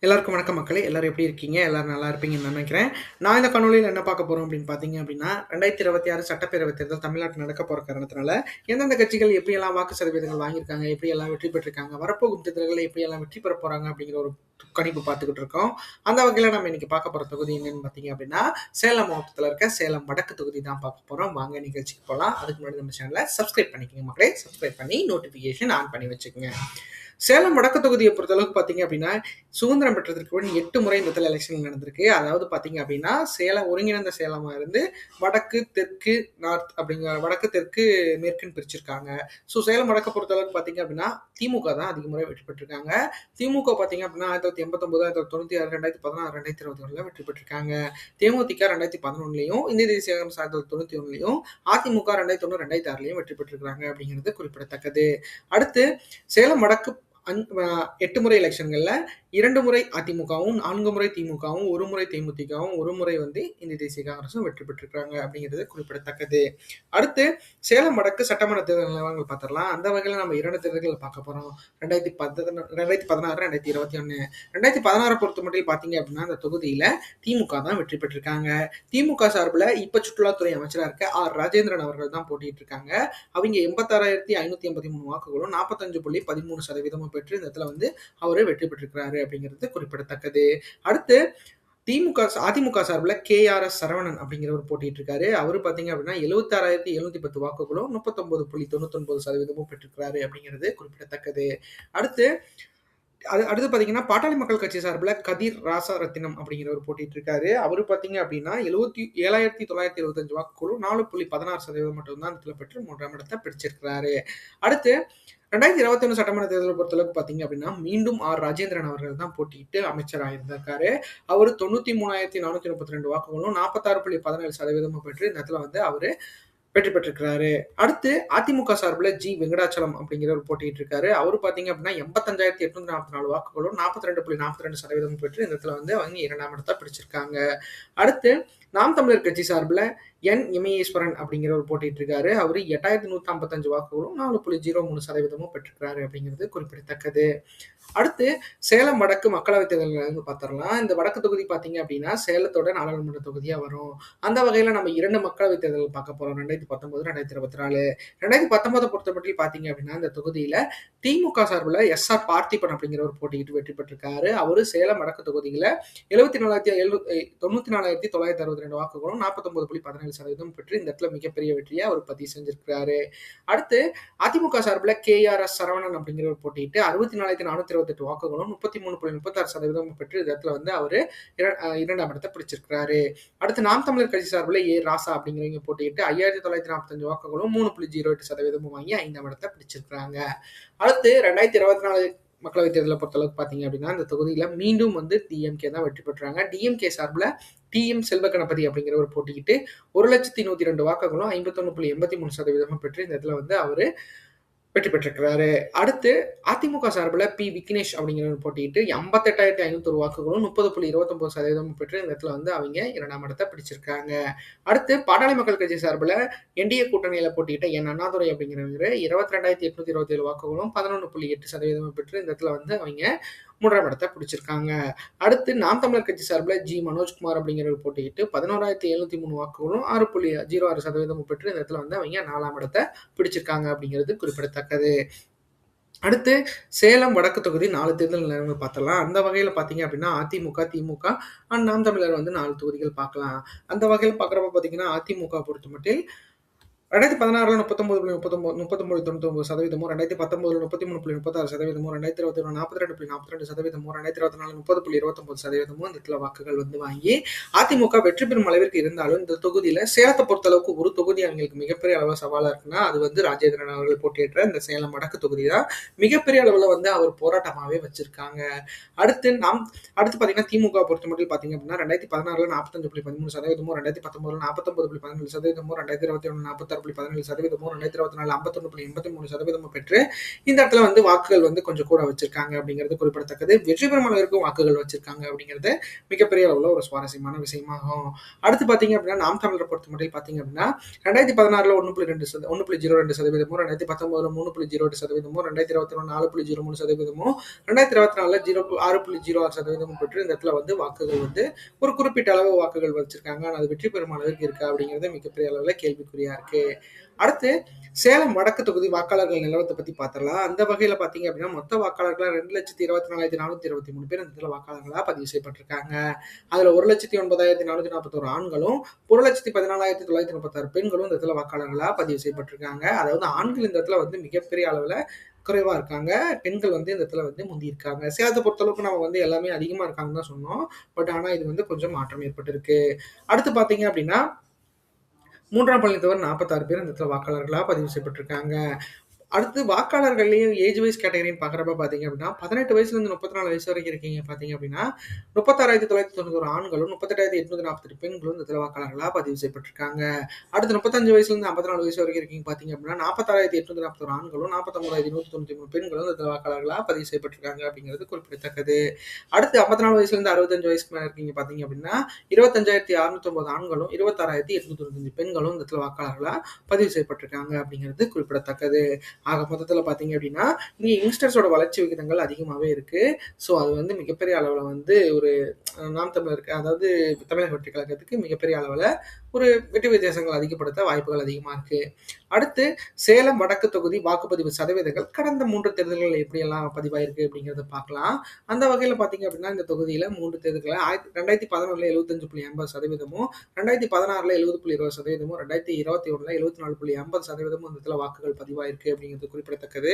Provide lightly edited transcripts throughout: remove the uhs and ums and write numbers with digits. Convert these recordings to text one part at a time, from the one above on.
எல்லாருக்கும் வணக்கம் மக்களே. எல்லாரும் எப்படி இருக்கீங்க? எல்லாரும் நல்லா இருப்பீங்கன்னு நினைக்கிறேன். நான் இந்த காணொலியில என்ன பார்க்க போறோம் அப்படின்னு பார்த்தீங்க அப்படின்னா, 2026 சட்டப்பேரவைத் தேர்தல் தமிழ்நாட்டில் நடக்க போற காரணத்தினால, எந்தெந்த கட்சிகள் எப்படியெல்லாம் வாக்கு சதவீதங்கள் வாங்கியிருக்காங்க, எப்படியெல்லாம் வெற்றி பெற்றிருக்காங்க, வரப்போகும் தேர்தல்களில் எப்படியெல்லாம் வெற்றி பெற போறாங்க அப்படிங்கிற ஒரு கணிப்பு பார்த்துக்கிட்டு இருக்கோம். அந்த வகையில நம்ம இன்னைக்கு பார்க்க போற தொகுதி என்னன்னு பார்த்தீங்க அப்படின்னா, சேலம் மாவட்டத்தில் இருக்க சேலம் வடக்கு தொகுதி தான் பார்க்க போறோம். வாங்க நிகழ்ச்சிக்கு போலாம். அதுக்கு முன்னாடி நம்ம சேனலை சப்ஸ்கிரைப் பண்ணிக்கோங்க மக்களே. சப்ஸ்கிரைப் பண்ணி நோட்டிஃபிகேஷன் ஆன் பண்ணி வச்சுக்கோங்க. சேலம் வடக்கு தொகுதியை பொறுத்தளவுக்கு பார்த்தீங்க அப்படின்னா, சுதந்திரம் பெற்றதற்கு முன் 8 முறை இந்த இடத்துல எலெக்ஷன் நடந்திருக்கு. அதாவது பார்த்தீங்க அப்படின்னா, சேலம் ஒருங்கிணைந்த சேலமா இருந்து வடக்கு, தெற்கு, நார்த் அப்படிங்கிற வடக்கு, தெற்கு, மேற்குன்னு பிரிச்சிருக்காங்க. ஸோ சேலம் வடக்க பொறுத்தளவுக்கு பார்த்தீங்க அப்படின்னா, திமுக தான் அதிக முறை வெற்றி பெற்றிருக்காங்க. திமுக பார்த்தீங்க அப்படின்னா 1989, 1996, 2016, 2021 வெற்றி பெற்றிருக்காங்க. தேமுதிக 2011லையும், இந்திய தேசிய காங்கிரஸ் 1991லையும், அதிமுக 2001, 2006லையும் வெற்றி பெற்றிருக்காங்க அப்படிங்கிறது குறிப்பிடத்தக்கது. அடுத்து சேலம் வடக்கு 8 முறை எலெக்ஷன்கள்ல 2 முறை அதிமுகவும், 4 முறை திமுகவும், 1 முறை தேமுதிகவும், 1 முறை இந்திய தேசிய காங்கிரஸும் வெற்றி பெற்றிருக்காங்க அப்படிங்கிறது குறிப்பிடத்தக்கது. அடுத்து சேலம் வடக்கு சட்டமன்ற தேர்தல் நிலவரங்கள் பார்த்துடலாம். அந்த வகையில் நம்ம 2 தேர்தல்கள் பார்க்க போறோம். 2016, 2021. 2016 பொறுத்த மட்டும் பார்த்தீங்க அப்படின்னா, அந்த தொகுதியில திமுக தான் வெற்றி பெற்றிருக்காங்க. திமுக சார்பில் இப்ப சுற்றுலாத்துறை அமைச்சராக இருக்க ஆர் ராஜேந்திரன் அவர்கள் தான் போட்டிட்டு இருக்காங்க. அவங்க 86,583 வாக்குகளும் 45.13% பெற்று இந்த இடத்துல அவரு வெற்றி பெற்றிருக்கிறாரு அப்படிங்கிறது குறிப்பிடத்தக்கது. அடுத்து அதிமுக சார்பில் KRS சரவணன் அப்படிங்கிறவர் போட்டிட்டு இருக்காரு. அவரு பாத்தீங்க அப்படின்னா 76,710 வாக்குகளும் 39.99% பெற்றிருக்கிறாரு அப்படிங்கிறது குறிப்பிடத்தக்கது. அடுத்து பாத்தீங்கன்னா பாட்டாளி மக்கள் கட்சி சார்பில் கதிர் ராசரத்தினம் அப்படிங்கிறவர் போட்டிட்டு இருக்காரு. அவரு பாத்தீங்க அப்படின்னா 77,925 வாக்குகளும் 4.16% மட்டும்தான் இடத்துல பெற்று 3ஆம் இடத்தை பிடிச்சிருக்கிறாரு. அடுத்து 2021 சட்டமன்ற தேர்தலை பொறுத்தளவுக்கு பாத்தீங்க அப்படின்னா, மீண்டும் ஆர் ராஜேந்திரன் அவர்கள் தான் போட்டியிட்டு அமைச்சராக இருந்திருக்காரு. அவரு 93,432 வாக்குகளும் 46.17% பெற்று இந்த இடத்துல அவரு வெற்றி பெற்றிருக்கிறாரு. அடுத்து அதிமுக சார்பில் ஜி வெங்கடாச்சலம் அப்படிங்கிறவர் போட்டிட்டு இருக்காரு. அவரு பாத்தீங்க அப்படின்னா 85,844 வாக்குகளும் 42.42% பெற்று இந்த இடத்துல அவங்க 2ஆம் இடத்தை பிடிச்சிருக்காங்க. அடுத்து நாம் தமிழர் கட்சி சார்பில் இமயேஸ்வரன் அப்படிங்கிறவர் போட்டிட்டு இருக்காரு. அவரு 8,155 வாக்குகளும் 4.03% பெற்றிருக்கிறாரு அப்படிங்கிறது குறிப்பிடத்தக்கது. அடுத்து சேலம் வடக்கு மக்களவைத் தேர்தல் பார்த்துடலாம். இந்த வடக்கு தொகுதி பார்த்தீங்க அப்படின்னா சேலத்தோட நாடாளுமன்ற தொகுதியா வரும். அந்த வகையில நம்ம 2 மக்களவைத் தேர்தல் பார்க்க போறோம். 2019, 2024. 2019 பொறுத்த மட்டும் பார்த்தீங்க அப்படின்னா இந்த தொகுதியில திமுக சார்பில் SR பார்த்திபன் அப்படிங்கிறவர் போட்டியிட்டு வெற்றி பெற்றிருக்காரு. அவரு சேலம் வடக்கு தொகுதியில 94,962 வாக்குகளும் 49.17% பெற்று இந்த இடத்துல மிகப்பெரிய வெற்றியை அவர் பதிவு செஞ்சிருக்கிறாரு. அடுத்து அதிமுக சார்பில் KRS சரவணன் அப்படிங்கிறவர் போட்டியிட்டு 64,428 வாக்குகளும் 33.36% பெற்று இந்த இடத்துல அவரு 2ஆம் இடத்தை பிடிச்சிருக்கிறாரு. அடுத்து நாம் தமிழர் கட்சி சார்பில் ராசா அப்படிங்கிறவங்க போட்டியிட்டு 5,945 வாக்குகளும் 3.08% வாங்கி 5ஆம் இடத்தை பிடிச்சிருக்கிறாங்க. அடுத்து 2024 மக்களவைத் தேர்தலை பொறுத்தளவுக்கு பார்த்தீங்க அப்படின்னா இந்த தொகுதியில மீண்டும் DMK தான் வெற்றி பெற்றாங்க. DMK சார்பில் TM செல்வ கணபதி அப்படிங்கிறவர் போட்டிக்கிட்டு 1,102 வாக்குகளும் 51.83% பெற்று இந்த இடத்துல அவரு வெற்றி பெற்றிருக்கிறாரு. அடுத்து அதிமுக சார்பில் P விக்னேஷ் அப்படிங்கிறவர் போட்டிட்டு 58,501 வாக்குகளும் 30.29% பெற்று இந்த இடத்துல அவங்க 2ஆம் இடத்தை பிடிச்சிருக்காங்க. அடுத்து பாட்டாளி மக்கள் கட்சி சார்பில் NDA கூட்டணியில போட்டியிட்ட அண்ணாதுரை அப்படிங்கிறவங்க 22,827 வாக்குகளும் 11.8% பெற்று இந்த இடத்துல அவங்க 3ஆம் இடத்தை பிடிச்சிருக்காங்க. அடுத்து நாம் தமிழர் கட்சி சார்பில் G மனோஜ்குமார் அப்படிங்கிறவர் போட்டியிட்டு 11,703 வாக்குகளும் 6.06% பெற்று இந்த இடத்துல அவங்க 4ஆம் இடத்தை பிடிச்சிருக்காங்க அப்படிங்கிறது குறிப்பிடத்தக்கது. அடுத்து சேலம் வடக்கு தொகுதி 4 தேர்தல் நிலவரங்கள் பார்த்தலாம். அந்த வகையில பார்த்தீங்க அப்படின்னா அதிமுக, திமுக அண்ட் நாம் தமிழர் 4 தொகுதிகள் பார்க்கலாம். அந்த வகையில் பார்க்குறப்ப பார்த்தீங்கன்னா அதிமுக பொறுத்த மட்டும் 2016 39.99%, 2019 33.36%, 2021 42.42%, 2024 30.29% இந்த இடத்துல வாக்குகள் வாங்கி அதிமுக வெற்றி பெறும் அளவிற்கு இருந்தாலும் இந்த தொகுதியில சேலத்தை பொறுத்த அளவுக்கு ஒரு தொகுதி அவங்களுக்கு மிகப்பெரிய அளவு சவாலா இருக்குன்னா அது ராஜேந்திரன் அவர்கள் போட்டியிட்ட இந்த சேலம் வடக்கு தொகுதி தான் மிகப்பெரிய அளவுல அவர் போராட்டமாவே வச்சிருக்காங்க. அடுத்து பாத்தீங்கன்னா திமுக பொறுத்த மட்டும் பாத்தீங்க அப்படின்னா 2016 45.13%, 2019 49.17%, 2021 46 56.17%, 2024 51.83% பெற்று இந்த இடத்துல வந்து வாக்குகள் வந்து கொஞ்சம் கூட வச்சிருக்காங்க அப்படிங்கிறது குறிப்பிடத்தக்கது. வெற்றி பெறும் அளவிற்கு வாக்குகள் வச்சிருக்காங்க அப்படிங்கிறது மிகப்பெரிய அளவுல ஒரு சுவாரஸ்யமான விஷயமாகும். அடுத்து பார்த்தீங்க அப்படின்னா நாம் தமிழரை பொறுத்தமட்டில் பார்த்தீங்க அப்படின்னா 2016ல 1.02%, 2019ல 3.08%, 2021 4.03%, 2024ல 6.06% பெற்று இந்த இடத்துல வந்து வாக்குகள் வந்து ஒரு குறிப்பிட்ட அளவு வாக்குகள் வச்சிருக்காங்க. ஆனால் அது வெற்றி பெறும் அளவுக்கு இருக்கா அப்படிங்கிறது மிகப்பெரிய அளவில் கேள்விக்குறியா இருக்கு. அடுத்து சேலம் வடக்கு தொகுதி வாக்காளர்கள் நிலவரத்தை பத்தி பார்த்துடலாம். அந்த வகையில பாத்தீங்க அப்படின்னா மொத்த வாக்காளர்களா 2,24,423 பேர் இந்த இடத்துல வாக்காளர்களா பதிவு செய்யப்பட்டிருக்காங்க. அதுல 1,09,441 ஆண்களும் 1,14,936 பெண்களும் இந்த இடத்துல வாக்காளர்களா பதிவு செய்யப்பட்டிருக்காங்க. அதாவது ஆண்கள் இந்த இடத்துல வந்து மிகப்பெரிய அளவுல குறைவா இருக்காங்க. பெண்கள் வந்து இந்த இடத்துல வந்து முந்தி இருக்காங்க. சேலத்தை பொறுத்தளவுக்கு நம்ம வந்து எல்லாமே அதிகமா இருக்காங்கன்னு தான் சொன்னோம். பட் ஆனா இது வந்து கொஞ்சம் மாற்றம் ஏற்பட்டிருக்கு. அடுத்து பாத்தீங்க அப்படின்னா மூன்றாம் பள்ளித்தவர் 46 பேர் இந்த இடத்துல வாக்காளர்களா பதிவு செய்யப்பட்டிருக்காங்க. அடுத்து வாக்காளர்கள்லயும் ஏஜ் வைஸ் கேட்டகரின்னு பார்க்குறப்ப பார்த்தீங்க அப்படின்னா 18 வயசுலேருந்து 34 வயசு வரைக்கும் இருக்கீங்க பார்த்தீங்க அப்படின்னா 36,991 ஆண்களும் 38,848 பெண்களும் இந்த இதில் வாக்காளர்களாக பதிவு செய்யப்பட்டிருக்காங்க. அடுத்து 35 வயசுலேருந்து 54 வயசு வரைக்கும் இருக்கீங்க பார்த்தீங்க அப்படின்னா 46,841 ஆண்களும் 49,193 பெண்களும் இந்த இதில் வாக்காளர்களாக பதிவு செய்யப்பட்டிருக்காங்க அப்படிங்கிறது குறிப்பிடத்தக்கது. அடுத்து 54 வயசுலேருந்து 65 வயசுக்கு மேலே இருக்கீங்க பார்த்தீங்க அப்படின்னா 25,609 ஆண்களும் 26,895 பெண்களும் இந்த இடத்துல வாக்காளர்களாக பதிவு செய்யப்பட்டிருக்காங்க அப்படிங்கிறது குறிப்பிடத்தக்கது. ஆக மொத்தத்தில் பார்த்தீங்க அப்படின்னா இங்கே யங்ஸ்டர்ஸோட வளர்ச்சி விகிதங்கள் அதிகமாகவே இருக்கு. ஸோ அது வந்து மிகப்பெரிய அளவில் வந்து ஒரு நாம் தமிழருக்கு அதாவது தமிழக வெற்றி கழகத்துக்கு மிகப்பெரிய அளவில் ஒரு வெற்றி வித்தியாசங்கள் அதிகப்படுத்த வாய்ப்புகள் அதிகமாக இருக்கு. அடுத்து சேலம் வடக்கு தொகுதி வாக்குப்பதிவு சதவீதங்கள் கடந்த 3 தேர்தல்கள் எப்படியெல்லாம் பதிவாயிருக்கு அப்படிங்கிறத பார்க்கலாம். அந்த வகையில் பார்த்தீங்க அப்படின்னா இந்த தொகுதியில் 3 தேர்தல்களை 2011 75.80%, 2016 70.20%, 2021 74.80% இந்த இடத்துல வாக்குகள் பதிவாயிருக்கு அப்படிங்கிறது குறிப்பிடத்தக்கது.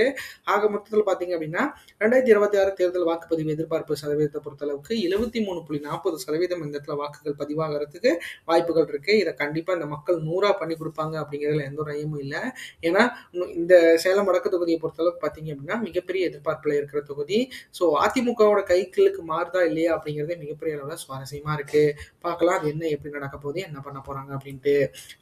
ஆக மொத்தத்தில் பார்த்தீங்க அப்படின்னா 2026 தேர்தல் வாக்குப்பதிவு எதிர்பார்ப்பு சதவீதத்தை பொறுத்தளவுக்கு 73.40% இந்த இடத்துல வாக்குகள் பதிவாகிறதுக்கு வாய்ப்புகள் இருக்கு. இதை கண்டிப்பா இந்த மக்கள் 100 பண்ணி கொடுப்பாங்க அப்படிங்கிறதுல எந்த ஒரு ஐயமும் இல்லை. ஏன்னா இந்த சேலம் வடக்கு தொகுதியை பொறுத்தளவுக்கு பார்த்தீங்க அப்படின்னா மிகப்பெரிய எதிர்பார்ப்புல இருக்கிற தொகுதி. ஸோ அதிமுகவோட கைகளுக்கு மாறுதா இல்லையா அப்படிங்கிறதே மிகப்பெரிய அளவில் சுவாரஸ்யமா இருக்கு. பார்க்கலாம் அது என்ன எப்படி நடக்க போகுது, என்ன பண்ண போறாங்க அப்படின்ட்டு.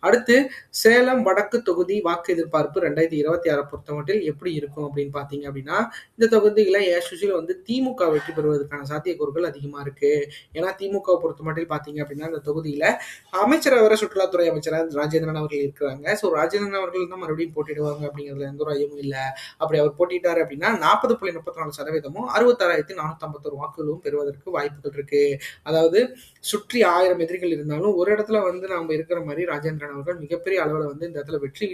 அடுத்து சேலம் வடக்கு தொகுதி வாக்கு எதிர்பார்ப்பு 2026 பொறுத்தமட்டில் எப்படி இருக்கும் அப்படின்னு பார்த்தீங்க அப்படின்னா இந்த தொகுதியில ஏசுஷில் வந்து திமுக வெற்றி பெறுவதற்கான சாத்தியக்கூறுகள் அதிகமா இருக்கு. ஏன்னா திமுக பொறுத்தமட்டில் பார்த்தீங்க அப்படின்னா இந்த தொகுதியில அமைச்சர் வர சுற்றுலாத்துறை அமைச்சராக ராஜேந்திரன் அவர்கள் இருக்கிறாங்க. ஸோ ராஜேந்திரன் அவர்கள் தான் மறுபடியும் போட்டிடுவாங்க அப்படிங்கிறதுல எந்த ஒரு ஐயமும் இல்லை. அப்படி அவர் போட்டிட்டாரு அப்படின்னா 40.34% 66,451 வாக்குகளும் பெறுவதற்கு வாய்ப்புகள் இருக்கு. அதாவது சுற்றி 1000 எதிரிகள் இருந்தாலும் ஒரு இடத்துல வந்து நாம இருக்கிற மாதிரி ராஜேந்திரன் அவர்கள் மிகப்பெரிய அளவில் வந்து இந்த இடத்துல வெற்றி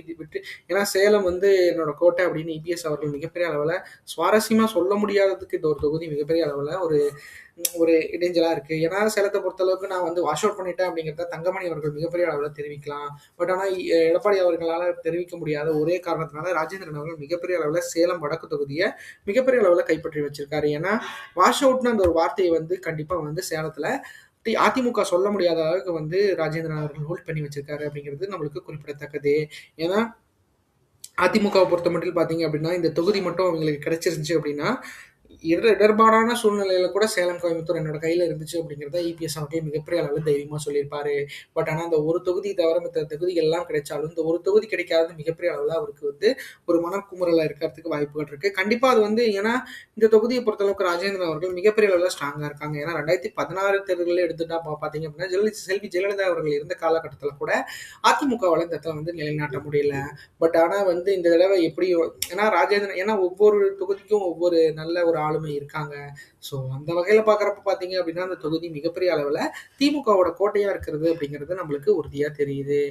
ஏன்னா சேலம் வந்து என்னோட கோட்டை அப்படின்னு இபிஎஸ் அவர்கள் மிகப்பெரிய அளவில் சுவாரஸ்யமா சொல்ல முடியாததுக்கு இந்த ஒரு தொகுதி மிகப்பெரிய அளவில் ஒரு இடைஞ்சலா இருக்கு. ஏன்னா சேலத்தை பொறுத்தளவுக்கு நான் வந்து வாஷ் அவுட் பண்ணிட்டேன் அப்படிங்கிறத தங்கமணி அவர்கள் மிகப்பெரிய அளவில் தெரிவிக்கலாம். பட் ஆனால் எடப்பாடி அவர்களால் தெரிவிக்க முடியாத ஒரே காரணத்தினால ராஜேந்திரன் அவர்கள் மிகப்பெரிய அளவில் சேலம் வடக்கு தொகுதியை மிகப்பெரிய அளவில் கைப்பற்றி வச்சிருக்காரு. ஏன்னா வாஷ் அவுட்னு அந்த ஒரு வார்த்தையை வந்து கண்டிப்பா வந்து சேலத்துல அதிமுக சொல்ல முடியாத அளவுக்கு வந்து ராஜேந்திரன் அவர்கள் ஹோல்ட் பண்ணி வச்சிருக்காரு அப்படிங்கிறது நம்மளுக்கு குறிப்பிடத்தக்கது. ஏன்னா அதிமுகவை பொறுத்த மட்டும் பார்த்தீங்க அப்படின்னா இந்த தொகுதி மட்டும் அவங்களுக்கு கிடைச்சிருந்துச்சு அப்படின்னா இடர்பாடான சூழ்நிலையில கூட சேலம் கோயம்புத்தூர் என்னோட கையில இருந்துச்சு அப்படிங்கிறத இபிஎஸ் அவர்கள் மிகப்பெரிய அளவில் தைரியமா சொல்லியிருப்பாரு. பட் ஆனால் அந்த ஒரு தொகுதி தவிர மற்ற தொகுதிகள் எல்லாம் கிடைச்சாலும் இந்த ஒரு தொகுதி கிடைக்காத மிகப்பெரிய அளவில் அவருக்கு வந்து ஒரு மனக்குமுறல இருக்கிறதுக்கு வாய்ப்புகள் இருக்கு. கண்டிப்பா அது வந்து ஏன்னா இந்த தொகுதியை பொறுத்தளவுக்கு ராஜேந்திரன் அவர்கள் மிகப்பெரிய அளவில் ஸ்ட்ராங்கா இருக்காங்க. ஏன்னா 2016 தேர்தலில் எடுத்துட்டா பார்த்தீங்க அப்படின்னா செல்வி ஜெயலலிதா அவர்கள் இருந்த காலகட்டத்தில் கூட அதிமுகவால் இந்த இடத்துல வந்து நிலைநாட்ட முடியல. பட் ஆனால் வந்து இந்த தடவை எப்படி ஏன்னா ராஜேந்திரன் ஏன்னா ஒவ்வொரு தொகுதிக்கும் ஒவ்வொரு நல்ல ஒரு ஆளுமை இருக்காங்க. ஸோ அந்த வகையில் பார்க்குறப்ப பார்த்தீங்க அப்படின்னா அந்த தொகுதி மிகப்பெரிய அளவில் திமுகவோட கோட்டையா இருக்கிறது அப்படிங்கிறது நம்மளுக்கு உறுதியாக தெரியுது.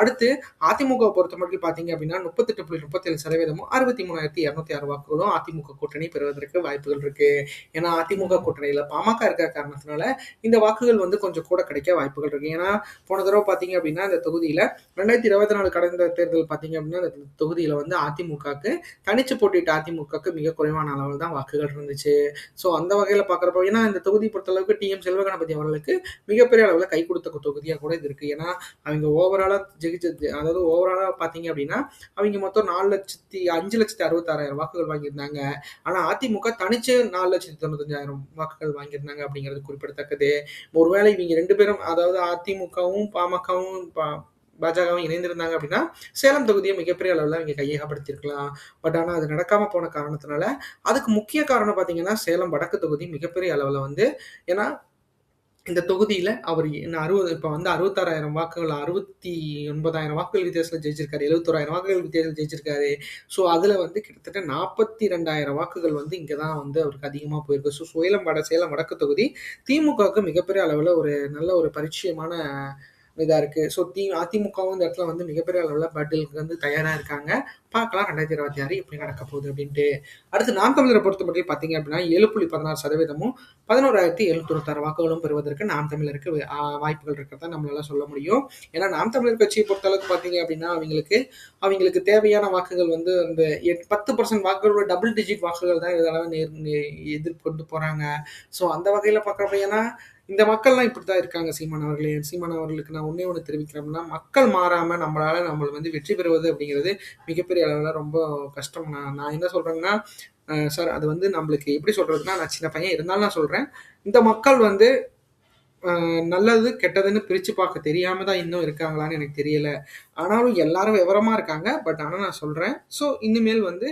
அடுத்து அதிமுக பொறுத்த மட்டும் பார்த்தீங்க அப்படின்னா 38.37%, 63,206 வாக்குகளும் அதிமுக கூட்டணி பெறுவதற்கு வாய்ப்புகள் இருக்கு. ஏன்னா அதிமுக கூட்டணியில் பாமக இருக்கிற காரணத்தினால இந்த வாக்குகள் வந்து கொஞ்சம் கூட கிடைக்க வாய்ப்புகள் இருக்கு. ஏன்னா போன தடவை பார்த்தீங்க அப்படின்னா இந்த தொகுதியில் 2024 கடந்த தேர்தல் பார்த்தீங்க அப்படின்னா இந்த தொகுதியில் வந்து அதிமுகக்கு தனிச்சு போட்டியிட்ட அதிமுகக்கு மிக குறைவான அளவில் தான் வாக்குகள் இருந்துச்சு. ஸோ அந்த வகையில் பார்க்குறப்போ ஏன்னா இந்த தொகுதி பொறுத்தளவுக்கு டிஎம் செல்வகணபதி அவர்களுக்கு மிகப்பெரிய அளவில் கை கொடுத்த தொகுதியாக கூட இது இருக்கு. ஏன்னா அவங்க ஓவராலாக ஜெயிச்சது அதாவது ஓவராலாக பார்த்தீங்க அப்படின்னா அவங்க மொத்தம் 5,66,600 வாக்குகள் வாங்கியிருந்தாங்க. ஆனால் அதிமுக தனிச்சு 4,95,000 வாக்குகள் வாங்கியிருந்தாங்க அப்படிங்கிறது குறிப்பிடத்தக்கது. ஒருவேளை இவங்க 2 பேரும் அதாவது அதிமுகவும் பாமகவும் பாஜகவும் இணைந்திருந்தாங்க அப்படின்னா சேலம் தொகுதியை மிகப்பெரிய அளவில் இங்கே கையகப்படுத்தியிருக்கலாம். பட் ஆனால் அது நடக்காம போன காரணத்தினால அதுக்கு முக்கிய காரணம் பார்த்தீங்கன்னா சேலம் வடக்கு தொகுதி மிகப்பெரிய அளவில் வந்து ஏன்னா இந்த தொகுதியில அவர் என்ன 60 இப்ப வந்து 66,000 வாக்குகள் 69,000 வாக்குகள் வித்தியாசத்துல ஜெயிச்சிருக்காரு. 71,000 வாக்குகள் வித்தியாசத்துல ஜெயிச்சிருக்காரு. ஸோ அதுல வந்து கிட்டத்தட்ட 42,000 வாக்குகள் வந்து இங்க தான் வந்து அவருக்கு அதிகமா போயிருக்கு. ஸோ சேலம் வடக்கு தொகுதி திமுகவுக்கு மிகப்பெரிய அளவுல ஒரு நல்ல ஒரு பரிச்சயமான இதா இருக்கு. ஸோ அதிமுகவும் இந்த இடத்துல வந்து மிகப்பெரிய அளவுல பேட்டிலுக்கு வந்து தயாரா இருக்காங்க. பார்க்கலாம் 2026 எப்படி நடக்க போகுது அப்படின்ட்டு. அடுத்து நாம் தமிழரை பொறுத்தமட்டில் பார்த்தீங்க அப்படின்னா 7.16% 11,796 வாக்குகளும் பெறுவதற்கு நாம் தமிழருக்கு வாய்ப்புகள் இருக்கிறதா நம்மளால சொல்ல முடியும். ஏன்னா நாம் தமிழர் கட்சியை பொறுத்த அளவுக்கு பார்த்தீங்க அப்படின்னா அவங்களுக்கு தேவையான வாக்குகள் வந்து அந்த 10% வாக்குகளோட டபுள் டிஜிட் வாக்குகள் தான் இதெல்லாம் எதிர்கொண்டு போறாங்க. ஸோ அந்த வகையில பார்க்குறப்ப ஏன்னா இந்த மக்கள்லாம் இப்படித்தான் இருக்காங்க. சீமான் அவர்களுக்கு நான் ஒண்ணே ஒண்ணு தெரிவிக்கிறேன்னா மக்கள் மாறாம நம்மள வந்து வெற்றி பெறுவது அப்படிங்கிறது மிகப்பெரிய அளவுல ரொம்ப கஷ்டம். நான் என்ன சொல்றேன்னா சார் அது வந்து நம்மளுக்கு எப்படி சொல்றதுன்னா நான் சின்ன பையன் இருந்தாலும் நான் சொல்றேன். இந்த மக்கள் வந்து நல்லது கெட்டதுன்னு பிரிச்சு பார்க்க தெரியாம தான் இன்னும் இருக்காங்களான்னு எனக்கு தெரியல. ஆனாலும் எல்லாரும் விவரமா இருக்காங்க. பட் ஆனா நான் சொல்றேன். ஸோ இனிமேல் வந்து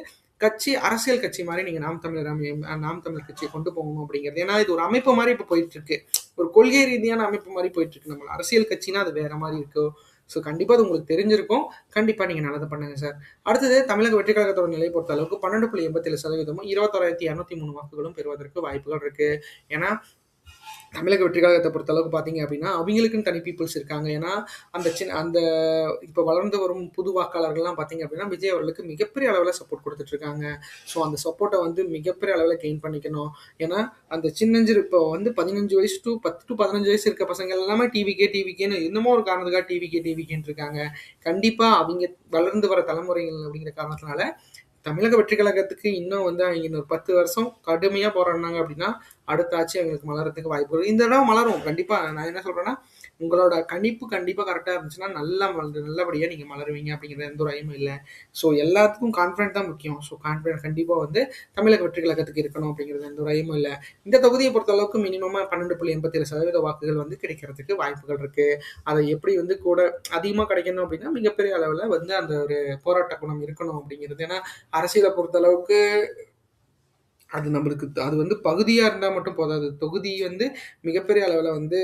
அரசியல் கட்சி மாதிரி நீங்க நாம் தமிழர் கட்சியை கொண்டு போகணும் அப்படிங்கிறது. ஏன்னா இது ஒரு அமைப்பு மாதிரி இப்ப போயிட்டு இருக்கு. ஒரு கொள்கை ரீதியான அமைப்பு மாதிரி போயிட்டு இருக்கு. நம்ம அரசியல் கட்சினா அது வேற மாதிரி இருக்கு. ஸோ கண்டிப்பா அது உங்களுக்கு தெரிஞ்சிருக்கும். கண்டிப்பா நீங்க நல்லது பண்ணுங்க சார். அடுத்தது தமிழக வெற்றி கழகத்தோட நிலை பொறுத்த அளவுக்கு 12.87% 21,203 வாக்குகளும் பெறுவதற்கு வாய்ப்புகள் இருக்கு. ஏன்னா தமிழக வெற்றி கழகத்தை பொறுத்த அளவுக்கு பார்த்தீங்க அப்படின்னா அவங்களுக்குன்னு தனி பீப்புள்ஸ் இருக்காங்க. ஏன்னா அந்த இப்போ வளர்ந்து வரும் புது வாக்காளர்கள்லாம் பார்த்தீங்க அப்படின்னா விஜய் அவர்களுக்கு மிகப்பெரிய அளவில் சப்போர்ட் கொடுத்துட்டு இருக்காங்க. ஸோ அந்த சப்போர்ட்டை வந்து மிகப்பெரிய அளவில் கெயின் பண்ணிக்கணும். ஏன்னா அந்த சின்னஞ்சிறு இப்போ வந்து 15 வயசு டு 10 டு 15 வயசு இருக்க பசங்க எல்லாமே டிவிக்கேன்னு இன்னமும் ஒரு காரணத்துக்காக டிவிக்கேன்னு இருக்காங்க. கண்டிப்பாக அவங்க வளர்ந்து வர தலைமுறைகள் அப்படிங்கிற காரணத்தினால தமிழக வெற்றி கழகத்துக்கு இன்னும் வந்து அவங்க இன்னொரு 10 வருஷம் கடுமையா போராடினாங்க அப்படின்னா அடுத்த ஆட்சி அவங்களுக்கு மலர்றதுக்கு வாய்ப்பு இருக்கு. இந்த தடவை மலரும் கண்டிப்பா. நான் என்ன சொல்றேன்னா உங்களோட கணிப்பு கண்டிப்பா கரெக்டா இருந்துச்சுன்னா நல்லபடியா நீங்க மலருவீங்க அப்படிங்கிற எந்த ஒரு ஐயமும் இல்லை. ஸோ எல்லாத்துக்கும் கான்ஃபிடன்ட் தான் முக்கியம். ஸோ கான்ஃபிடன்ட் கண்டிப்பா வந்து தமிழக வெற்றி கழகத்துக்கு இருக்கணும் அப்படிங்கிறது எந்த ஒரு ஐயமும் இல்லை. இந்த தொகுதியை பொறுத்த அளவுக்கு மினிமமா 12.87% வாக்குகள் வந்து கிடைக்கிறதுக்கு வாய்ப்புகள் இருக்கு. அதை எப்படி வந்து கூட அதிகமா கிடைக்கணும் அப்படின்னா மிகப்பெரிய அளவுல வந்து அந்த ஒரு போராட்ட குணம் இருக்கணும் அப்படிங்கிறது. ஏன்னா அரசியலை பொறுத்த அளவுக்கு அது வந்து பகுதியா இருந்தா மட்டும் போதாது. தொகுதி வந்து மிகப்பெரிய அளவுல வந்து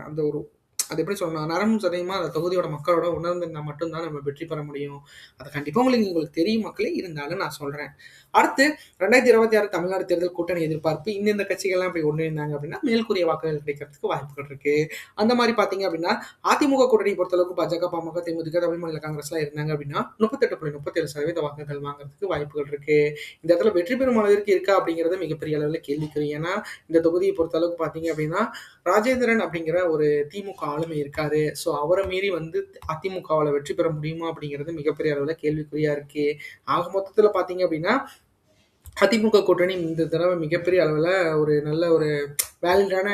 அந்த ஒரு அது எப்படி சொல்லணும் நரம்பு சதயமா அந்த தொகுதியோட மக்களோட உணர்ந்திருந்தா மட்டும்தான் நம்ம வெற்றி பெற முடியும். அது கண்டிப்பா உங்களுக்கு தெரியும் மக்களே, இருந்தாலும் நான் சொல்றேன். அடுத்து 2026 தமிழ்நாடு தேர்தல் கூட்டணி எதிர்பார்ப்பு இந்த கட்சிகள்லாம் இப்படி ஒன்றிணைந்தாங்க அப்படின்னா மேல்கூறிய வாக்குகள் கிடைக்கிறதுக்கு வாய்ப்புகள் இருக்கு. அந்த மாதிரி பாத்தீங்க அப்படின்னா அதிமுக கூட்டணியை பொறுத்தளவுக்கு பாஜக, பாமக, தேமுதிக, தமிழ் மாநில காங்கிரஸ் எல்லாம் இருந்தாங்க அப்படின்னா 38.37% வாக்குகள் வாங்குறதுக்கு வாய்ப்புகள் இருக்கு. இந்த இடத்துல வெற்றி பெறும் அளவிற்கு இருக்கா அப்படிங்கறது மிகப்பெரிய அளவுல கேள்விக்குறி. ஏன்னா இந்த தொகுதியை பொறுத்த அளவுக்கு பாத்தீங்க அப்படின்னா ராஜேந்திரன் அப்படிங்கிற ஒரு திமுக ஆளுமை இருக்காரு. ஸோ அவரை மீறி வந்து அதிமுகவால் வெற்றி பெற முடியுமா அப்படிங்கிறது மிகப்பெரிய அளவில் கேள்விக்குறியா இருக்கு. ஆக மொத்தத்தில் பார்த்தீங்க அப்படின்னா அதிமுக கூட்டணி இந்த தடவை மிகப்பெரிய அளவில் ஒரு நல்ல ஒரு வேலிடான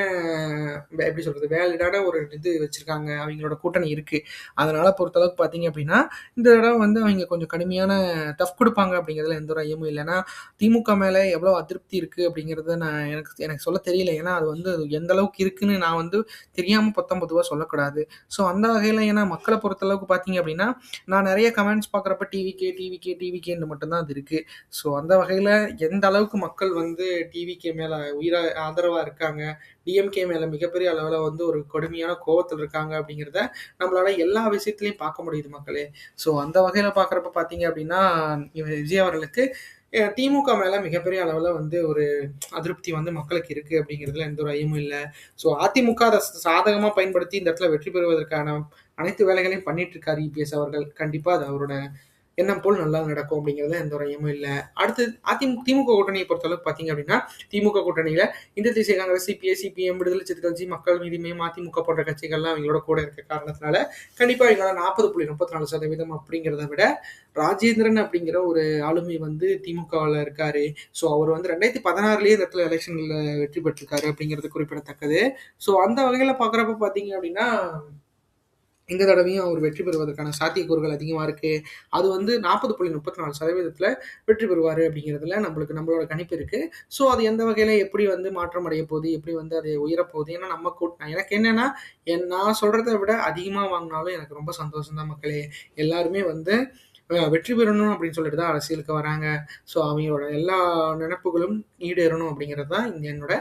எப்படி சொல்றது வேலிடான ஒரு இது வச்சிருக்காங்க. அவங்களோட கூட்டணி இருக்கு. அதனால பொறுத்தளவுக்கு பார்த்தீங்க அப்படின்னா இந்த தடவை வந்து அவங்க கொஞ்சம் கடுமையான டஃப் கொடுப்பாங்க அப்படிங்கிறதுல எந்த ஒரு ஐயமும் இல்லைன்னா திமுக மேலே எவ்வளோ அதிருப்தி இருக்கு அப்படிங்கிறத நான் எனக்கு சொல்ல தெரியல. ஏன்னா அது வந்து எந்த அளவுக்கு இருக்குன்னு நான் வந்து தெரியாமல் பொதுவாக சொல்லக்கூடாது. ஸோ அந்த வகையில் ஏன்னா மக்களை பொறுத்தளவுக்கு பார்த்தீங்க அப்படின்னா நான் நிறைய கமெண்ட்ஸ் பார்க்குறப்ப டிவிகேன்னு மட்டும்தான் அது இருக்கு. ஸோ அந்த வகையில் எந்த அளவுக்கு மக்கள் வந்து டிவிகே மேலே ஆதரவாக இருக்காங்க, டிஎம்கே மேல மிகப்பெரிய அளவுல வந்து ஒரு கொடுமையான கோவத்தில் இருக்காங்க அப்படிங்கிறத நம்மளால எல்லா விஷயத்திலையும் பார்க்க முடியுது மக்களே. ஸோ அந்த வகையில பார்க்குறப்ப பார்த்தீங்க அப்படின்னா விஜய் அவர்களுக்கு திமுக மேல மிகப்பெரிய அளவுல வந்து ஒரு அதிருப்தி வந்து மக்களுக்கு இருக்கு அப்படிங்கிறதுல எந்த ஒரு ஐயமும் இல்லை. ஸோ அதிமுக அதை சாதகமா பயன்படுத்தி இந்த இடத்துல வெற்றி பெறுவதற்கான அனைத்து வேலைகளையும் பண்ணிட்டு இருக்காரு இபிஎஸ் அவர்கள். கண்டிப்பா அது அவரோட எண்ணம் போல் நல்லா நடக்கும் அப்படிங்கிறதுல எந்த ஒரு ஐயமும் இல்லை. அடுத்து திமுக கூட்டணியை பொறுத்தளவுக்கு பார்த்தீங்க அப்படின்னா திமுக கூட்டணியில இந்த தேசிய காங்கிரஸ், சிபிஐ, சிபிஎம், விடுதலை சிறுத்தைகள் கட்சி, மக்கள் நீதி மய்யம், அதிமுக போன்ற கட்சிகள்லாம் அவங்களோட கூட இருக்க காரணத்தினால கண்டிப்பா இவங்களால 40.34% அப்படிங்கிறத விட ராஜேந்திரன் அப்படிங்கிற ஒரு ஆளுமை வந்து திமுகவில் இருக்காரு. ஸோ அவர் வந்து 2016லயே இந்த இடத்துல எலெக்ஷன்ல வெற்றி பெற்றிருக்காரு அப்படிங்கிறது குறிப்பிடத்தக்கது. ஸோ அந்த வகையில பாக்குறப்ப பாத்தீங்க அப்படின்னா இந்த தடவையும் அவர் வெற்றி பெறுவதற்கான சாத்தியக்கூறுகள் அதிகமா இருக்கு. அது வந்து 40.34% வெற்றி பெறுவாரு அப்படிங்கிறதுல நம்மளோட கணிப்பு இருக்கு. ஸோ அது எந்த வகையில எப்படி வந்து மாற்றம் அடைய போகுது, எப்படி வந்து அது உயரப்போகுது. ஏன்னா நம்ம எனக்கு என்னன்னா, நான் சொல்றத விட அதிகமா வாங்குனாலும் எனக்கு ரொம்ப சந்தோஷம் தான் மக்களே. எல்லாருமே வந்து வெற்றி பெறணும் அப்படின்னு சொல்லிட்டு தான் அரசியலுக்கு வராங்க. ஸோ அவங்களோட எல்லா நினைப்புகளும் ஈடேறணும் அப்படிங்கிறது தான் என்னோட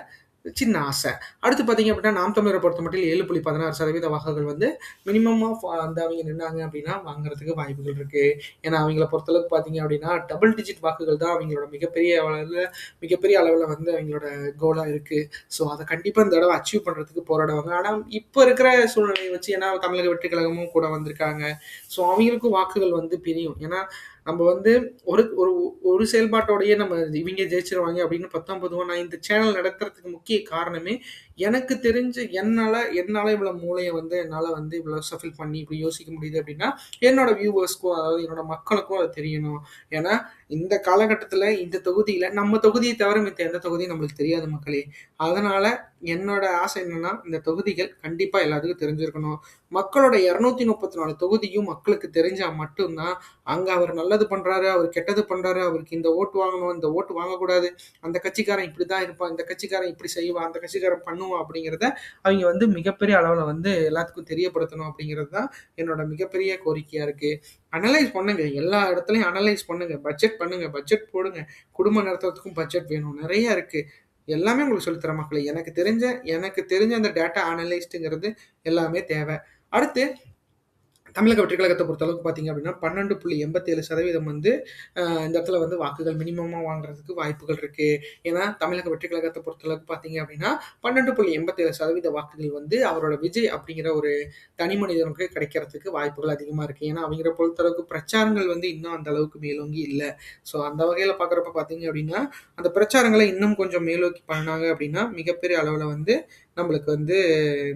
சின்ன ஆசை. அடுத்து பார்த்தீங்க அப்படின்னா, நாம் தமிழரை பொறுத்தமட்டில் 7.16% வாக்குகள் வந்து மினிமம் ஆஃப் வந்து அவைங்க நின்னாங்க அப்படின்னா, வாங்குறதுக்கு வாய்ப்புகள் இருக்கு. ஏன்னா, அவைங்கள பொறுத்தளவுக்கு பார்த்தீங்க அப்படின்னா, டபுள் டிஜிட் வாக்குகள் தான் அவைங்களோட மிகப்பெரிய அளவுல வந்து அவைங்களோட கோலா இருக்கு. ஸோ, அத கண்டிப்பா இந்த தடவ அச்சீவ் பண்றதுக்கு போராடுவாங்க. ஆனா, இப்ப இருக்கிற சூழ்நிலைய வச்சு ஏன்னா தமிழக வெற்றி கழகமும் கூட வந்திருக்காங்க. ஸோ, அவைங்களுக்கும் வாக்குகள் வந்து பிரியும். ஏன்னா, நம்ம வந்து ஒரு ஒரு ஒரு செயல்பாட்டோடயே நம்ம இவங்க ஜெயிச்சுருவாங்க அப்படின்னு 19 நான் இந்த சேனல் நடத்துறதுக்கு முக்கிய காரணமே, எனக்கு தெரிஞ்சு என்னால இவ்வளோ மூளைய வந்து என்னால வந்து இவ்வளோ ஷஃபில் பண்ணி இப்படி யோசிக்க முடியுது அப்படின்னா, என்னோட வியூவர்ஸ்க்கும் அதாவது என்னோட மக்களுக்கும் அது தெரியணும். ஏன்னா, இந்த காலகட்டத்தில இந்த தொகுதியில நம்ம தொகுதிய தவிர மித்த எந்த தொகுதியும் நம்மளுக்கு தெரியாது மக்களே. அதனால என்னோட ஆசை என்னன்னா, இந்த தொகுதிகள் கண்டிப்பா எல்லாத்துக்கும் தெரிஞ்சிருக்கணும். மக்களோட 234 தொகுதியும் மக்களுக்கு தெரிஞ்சா மட்டும் தான், அங்க அவர் நல்லது பண்றாரு, அவர் கெட்டது பண்றாரு, அவருக்கு இந்த ஓட்டு வாங்கணும், இந்த ஓட்டு வாங்கக்கூடாது, அந்த கட்சிக்காரன் இப்படிதான் இருப்பான், இந்த கட்சிக்காரன் இப்படி செய்வான், அந்த கட்சிக்காரன் பண்ணுவான் அப்படிங்கிறத அவைங்க வந்து மிகப்பெரிய அளவுல வந்து எல்லாத்துக்கும் தெரியப்படுத்தணும் அப்படிங்கிறது தான் என்னோட மிகப்பெரிய கோரிக்கையா இருக்கு. அனலைஸ் பண்ணுங்க. எல்லா இடத்துலயும் அனலைஸ் பண்ணுங்க. பட்ஜெட் பண்ணுங்க. பட்ஜெட் போடுங்க. குடும்பம் நடத்துறதுக்கும் பட்ஜெட் வேணும். நெறைய இருக்கு. எல்லாமே உங்களுக்கு சொல்லி தரேன் மக்களே. எனக்கு தெரிஞ்ச அந்த டேட்டா அனலைஸ்ட்ங்கிறது எல்லாமே தேவை. அடுத்து தமிழக வெற்றிக் கழகத்த பொறுத்தளவுக்கு பார்த்தீங்க அப்படின்னா, 12.87% வந்து இந்த இடத்துல வந்து வாக்குகள் மினிமமா வாங்குறதுக்கு வாய்ப்புகள் இருக்கு. ஏன்னா, தமிழக வெற்றிக் கழகத்த பொறுத்தளவுக்கு பார்த்தீங்க அப்படின்னா, 12.87% வாக்குகள் வந்து அவரோட விஜய் அப்படிங்கிற ஒரு தனி மனிதனுக்கு கிடைக்கிறதுக்கு வாய்ப்புகள் அதிகமா இருக்கு. ஏன்னா, அவங்கள பொறுத்தளவுக்கு பிரச்சாரங்கள் வந்து இன்னும் அந்த அளவுக்கு மேலோங்கி இல்ல. ஸோ, அந்த வகையில பார்க்குறப்ப பார்த்தீங்க அப்படின்னா, அந்த பிரச்சாரங்கள இன்னும் கொஞ்சம் மேலோக்கி பண்ணாங்க அப்படின்னா, மிகப்பெரிய அளவுல வந்து நம்மளுக்கு வந்து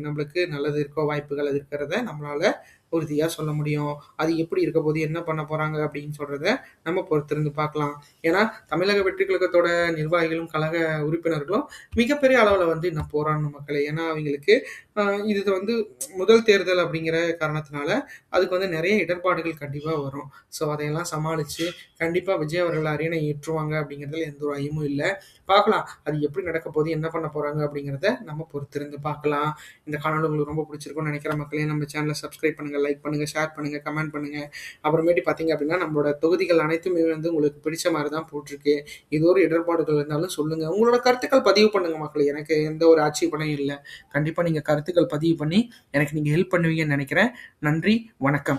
நம்மளுக்கு நல்லது இருக்க வாய்ப்புகள் இருக்கிறத நம்மளால உறுதியா சொல்ல முடியும். அது எப்படி இருக்க போது, என்ன பண்ண போறாங்க அப்படின்னு சொல்றத நம்ம பொறுத்திருந்து பார்க்கலாம். ஏன்னா, தமிழக வெற்றி கழகத்தோட நிர்வாகிகளும், கழக உறுப்பினர்களும் மிகப்பெரிய அளவுல வந்து இன்னும் போராடணும் மக்களே. ஏன்னா, அவங்களுக்கு இது வந்து முதல் தேர்தல் அப்படிங்கிற காரணத்தினால, அதுக்கு வந்து நெறைய இடர்பாடுகள் கண்டிப்பா வரும். ஸோ, அதையெல்லாம் சமாளிச்சு கண்டிப்பா விஜய் அவர்கள் அரியணை ஏற்றுவாங்க அப்படிங்கிறதுல எந்த ஒரு ஐயமும் இல்ல. பார்க்கலாம். அது எப்படி நடக்க போது, என்ன பண்ண போறாங்க அப்படிங்கிறத நம்ம பொறுத்திருந்து பார்க்கலாம். இந்த காணொளி உங்களுக்கு ரொம்ப பிடிச்சிருக்கும்னு நினைக்கிறேன் மக்களே. நம்ம சேனலை சப்ஸ்கிரைப் பண்ணுங்க, லைக் பண்ணுங்க, ஷேர் பண்ணுங்க, கமெண்ட் பண்ணுங்க. அப்புறமேட்டு பார்த்தீங்க அப்படின்னா, நம்மளோட தொகுதிகள் அனைத்துமே வந்து உங்களுக்கு பிடிச்ச மாரி தான் போட்டிருக்கு. ஏதோ ஒரு இடர்பாடுகள் இருந்தாலும் சொல்லுங்க. உங்களோட கருத்துக்கள் பதிவு பண்ணுங்க மக்களே. எனக்கு எந்த ஒரு ஆட்சேபனையும் இல்ல. கண்டிப்பா நீங்க கருத்துக்கள் பதிவு பண்ணி எனக்கு நீங்க ஹெல்ப் பண்ணுவீங்கன்னு நினைக்கிறேன். நன்றி, வணக்கம்.